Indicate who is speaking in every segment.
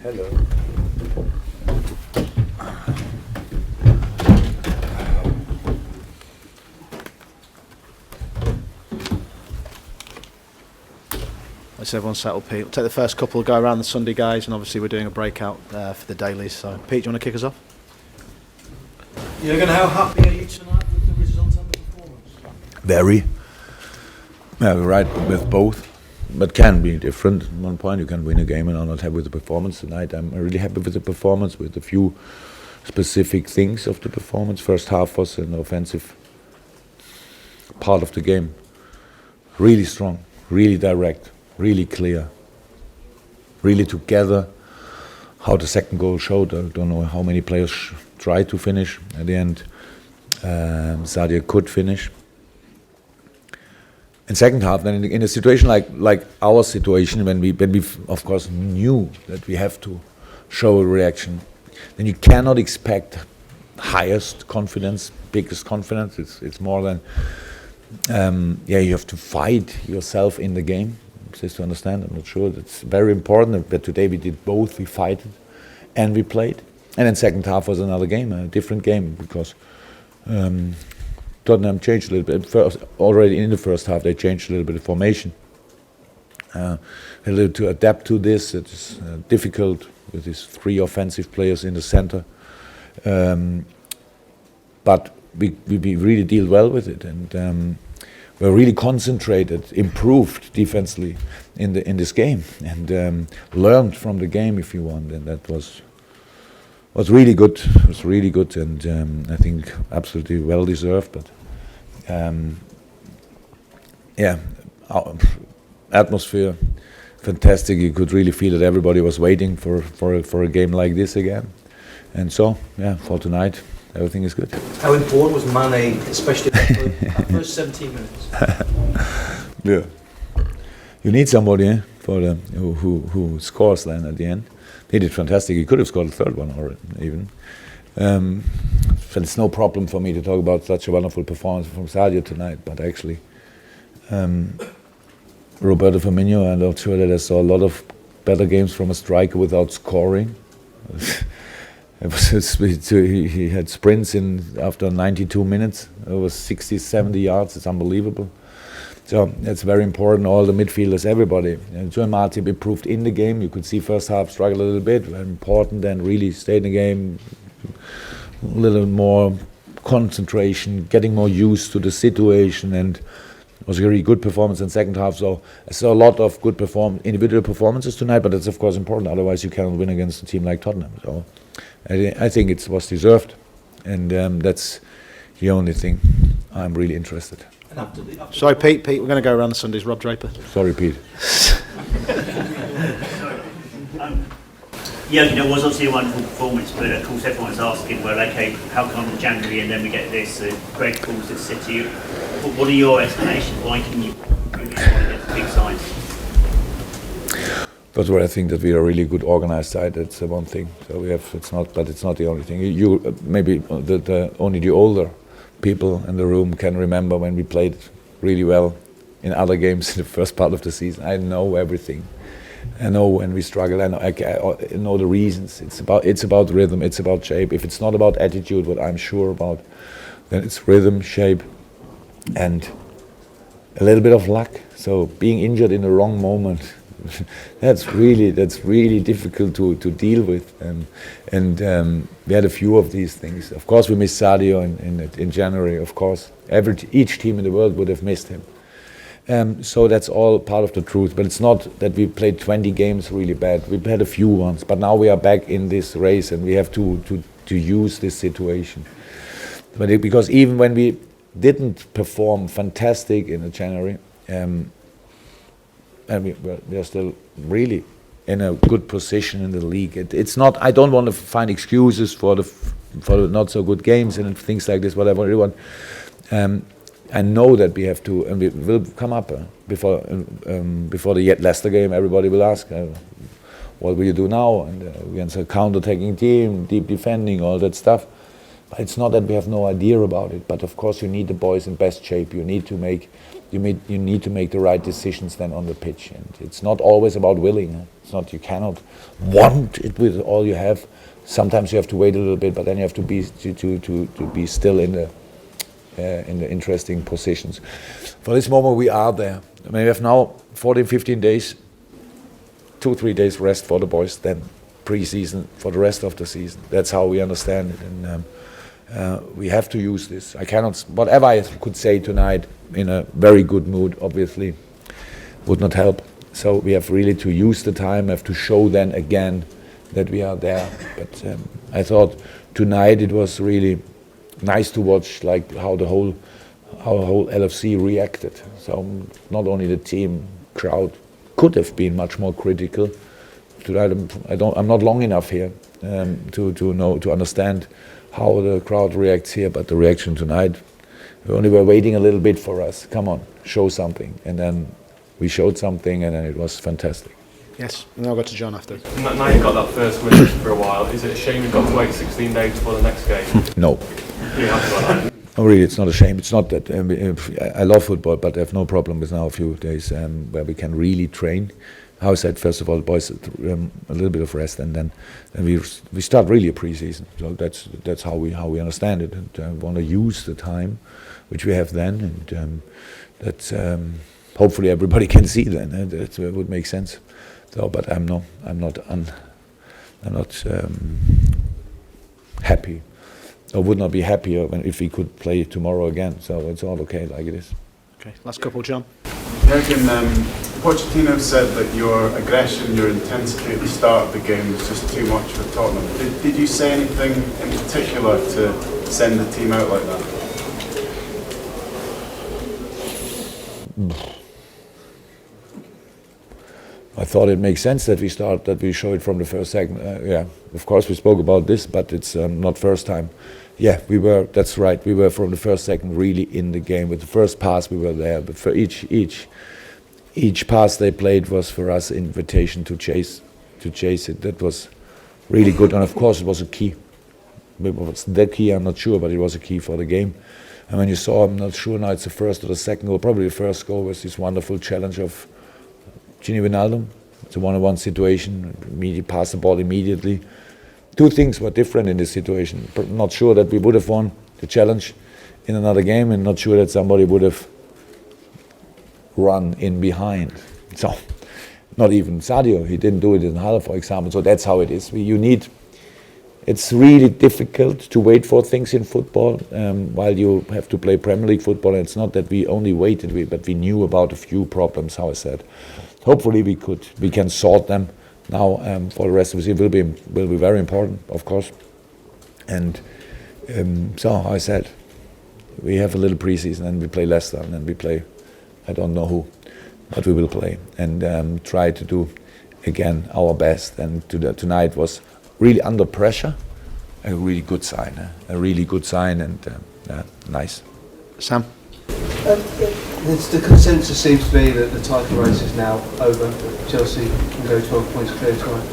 Speaker 1: Hello.
Speaker 2: Let's everyone settle, Pete. We'll take the first couple, go around the Sunday guys, and obviously we're doing a breakout for the dailies. So, Pete, do you want to kick us off?
Speaker 3: Jurgen, how happy are you tonight with the result and the performance?
Speaker 1: Very. Yeah, we're right with both, but can be different. At one point you can win a game and I'm not happy with the performance tonight. I'm really happy with the performance, with a few specific things of the performance. First half was an offensive part of the game. Really strong, really direct, really clear, really together. How the second goal showed, I don't know how many players tried to finish. At the end, Sadio could finish. In second half, then in a situation like our situation, when we of course knew that we have to show a reaction, then you cannot expect highest confidence, biggest confidence. It's more than you have to fight yourself in the game. Just to understand, I'm not sure. It's very important. But today we did both. We fight and we played. And then second half was another game, a different game, because Tottenham changed a little bit. Already in the first half, they changed a little bit of formation. A little to adapt to this. It's difficult with these three offensive players in the center. But we really deal well with it, and we're really concentrated, improved defensively in this game, and learned from the game, if you want, and that was really good. It was really good, and I think absolutely well deserved. But our atmosphere fantastic. You could really feel that everybody was waiting for a game like this again, and so for tonight. Everything is good.
Speaker 3: How important was Mane, especially that first 17 minutes?
Speaker 1: Yeah, you need somebody for who scores then at the end. He did fantastic. He could have scored a third one or even. So it's no problem for me to talk about such a wonderful performance from Sadio tonight. But actually, Roberto Firmino, I'm not sure that I saw a lot of better games from a striker without scoring. He had sprints after 92 minutes. It was 60, 70 yards. It's unbelievable. So that's very important. All the midfielders, everybody. Joel Matip improved in the game. You could see first half struggle a little bit. Very important then really stay in the game. A little more concentration, getting more used to the situation, and it was a really good performance in second half. So I saw a lot of good individual performances tonight, but that's of course important. Otherwise you cannot win against a team like Tottenham. So I think it was deserved, and that's the only thing I'm really interested.
Speaker 2: Sorry, Pete. We're going to go around the Sundays. Rob Draper.
Speaker 1: Sorry, Pete.
Speaker 4: It was obviously a wonderful performance, but of course everyone's asking, well, okay, how come January and then we get this great performance at City? What are your explanations? Why can you get big sides?
Speaker 1: That's where I think that we are a really good organized side. That's one thing. So it's not the only thing. You maybe only the older people in the room can remember when we played really well in other games in the first part of the season. I know everything. I know when we struggle. I know the reasons. It's about rhythm. It's about shape. If it's not about attitude, what I'm sure about, then it's rhythm, shape, and a little bit of luck. So being injured in the wrong moment. That's really difficult to deal with, and we had a few of these things. Of course, we missed Sadio in January. Of course, each team in the world would have missed him. So that's all part of the truth. But it's not that we played 20 games really bad. We had a few ones, but now we are back in this race, and we have to use this situation. But because even when we didn't perform fantastic in January. And we are still really in a good position in the league. It's not. I don't want to find excuses for the not so good games and things like this. Whatever you want. I know that we have to, and we will come up before the Leicester game. Everybody will ask, what will you do now? And against a counter-attacking team, deep defending, all that stuff. But it's not that we have no idea about it. But of course, you need the boys in best shape. You need to make you need to make the right decisions then on the pitch, and it's not always about willing. It's not, you cannot want it with all you have. Sometimes you have to wait a little bit, but then you have to be still in the interesting positions. For this moment, we are there. I mean, we have now 14, 15 days, 2-3 days rest for the boys, then pre-season for the rest of the season. That's how we understand it, and we have to use this. I cannot, whatever I could say tonight in a very good mood, obviously, would not help. So we have really to use the time, have to show then again that we are there. But I thought tonight it was really nice to watch, like how the whole LFC reacted. So not only the team, crowd could have been much more critical. I'm not long enough here to understand how the crowd reacts here, but the reaction tonight, we only were waiting a little bit for us. Come on, show something, and then we showed something, and then it was fantastic.
Speaker 2: Yes, and I'll go to John after.
Speaker 5: Now you've got that first win for a while. Is it a shame you've got to wait 16 days for the next game?
Speaker 1: No.
Speaker 5: You have to like that?
Speaker 1: Oh, really, it's not a shame. It's not that I love football, but I have no problem with now a few days where we can really train. How I said, first of all, boys, a little bit of rest, and then we start really a pre-season. So that's how we understand it, and want to use the time which we have then, and that's hopefully everybody can see then. That would make sense. So, but I'm not happy. I would not be happier if we could play tomorrow again. So it's all okay like it is.
Speaker 2: Okay, last couple, John.
Speaker 6: Jurgen, Pochettino said that your aggression, your intensity at the start of the game was just too much for Tottenham. Did you say anything in particular to send the team out like that?
Speaker 1: I thought it makes sense that we show it from the first second. Yeah, of course we spoke about this, but it's not first time. Yeah, that's right, we were from the first second really in the game. With the first pass we were there, but for each pass they played was for us an invitation to chase it. That was really good, and of course it was a key. It was the key, I'm not sure, but it was a key for the game. And when you saw, I'm not sure now it's the first or the second goal, probably the first goal was this wonderful challenge of Gini Wijnaldum. It's a one-on-one situation, pass the ball immediately. Two things were different in this situation. Not sure that we would have won the challenge in another game, and not sure that somebody would have run in behind. So, not even Sadio, he didn't do it in Halle, for example. So that's how it is. It's really difficult to wait for things in football while you have to play Premier League football. And it's not that we only waited, but we knew about a few problems, how I said. Hopefully we can sort them now for the rest of the season. Will be very important, of course. And so, how I said, we have a little pre-season, and we play Leicester, and then we play, I don't know who, but we will play and try to do again our best. And tonight was really under pressure, a really good sign, and nice.
Speaker 2: Sam?
Speaker 7: The consensus seems to be that the title race is now over. Chelsea can go 12 points clear tonight.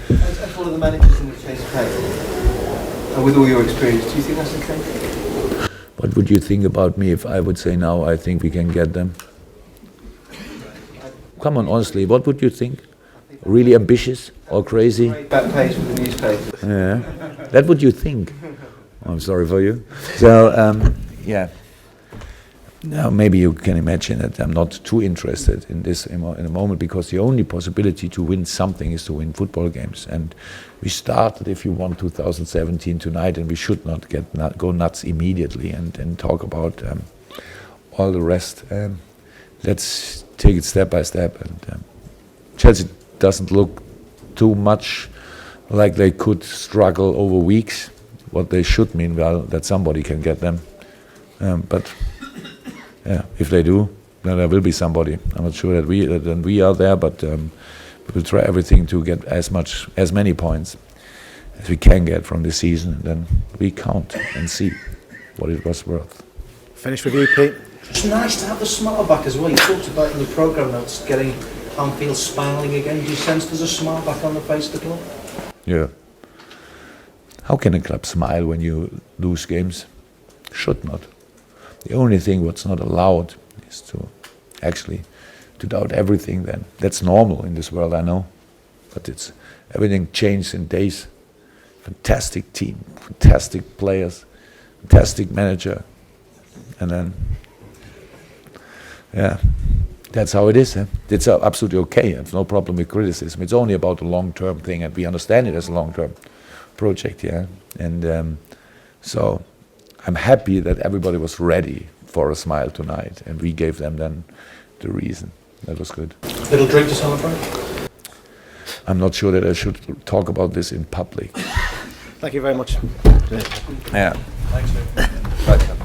Speaker 7: As one of the managers in the chase pace, and with all your experience, do you think that's the case?
Speaker 1: What would you think about me if I would say now I think we can get them? Come on, honestly, what would you think? Really ambitious or crazy?
Speaker 7: Back page with the newspaper.
Speaker 1: Yeah, that would you think. I'm sorry for you. So, yeah. Now, maybe you can imagine that I'm not too interested in this in a moment, because the only possibility to win something is to win football games. And we started, if you want, 2017 tonight, and we should not go nuts immediately and talk about all the rest. Let's take it step by step. And Chelsea doesn't look too much like they could struggle over weeks. What they should mean, well, that somebody can get them. But yeah, if they do, then there will be somebody. I'm not sure that we are there, but we'll try everything to get as many points as we can get from this season, and then we count and see what it was worth.
Speaker 2: Finish with you, Pete.
Speaker 3: It's nice to have the smile back as well. You talked about in your programme notes getting Anfield smiling again. Do you sense there's a smile back on the face of the club?
Speaker 1: Yeah. How can a club smile when you lose games? Should not. The only thing what's not allowed is to actually to doubt everything. Then that's normal in this world, I know, but it's everything changed in days. Fantastic team, fantastic players, fantastic manager, and then that's how it is. It's absolutely okay. I have no problem with criticism. It's only about the long-term thing, and we understand it as a long-term project. And so I'm happy that everybody was ready for a smile tonight, and we gave them then the reason. That was good.
Speaker 3: Little drink to celebrate?
Speaker 1: I'm not sure that I should talk about this in public.
Speaker 2: Thank you very much.
Speaker 1: Yeah.
Speaker 3: Thanks, Luke.
Speaker 1: Right.